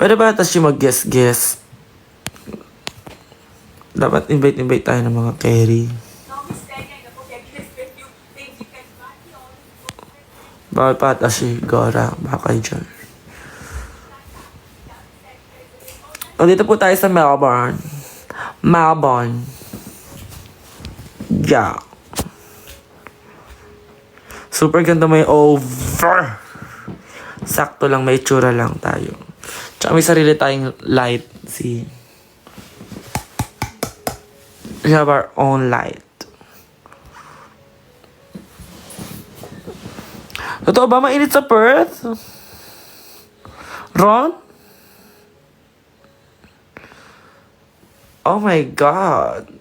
Pwede ba ata siya mag-guess-guess? Dapat invite tayo ng mga carry. Bakit pa ata si Gora? Baka dyan. O, dito po tayo sa Melbourne. Melbourne. Yeah. Super ganda, may over. Sakto lang, may tsura lang tayo. Tsaka may sarili tayong light. See? We have our own light. Totoo ba mainit sa Perth? Ron? Oh my God.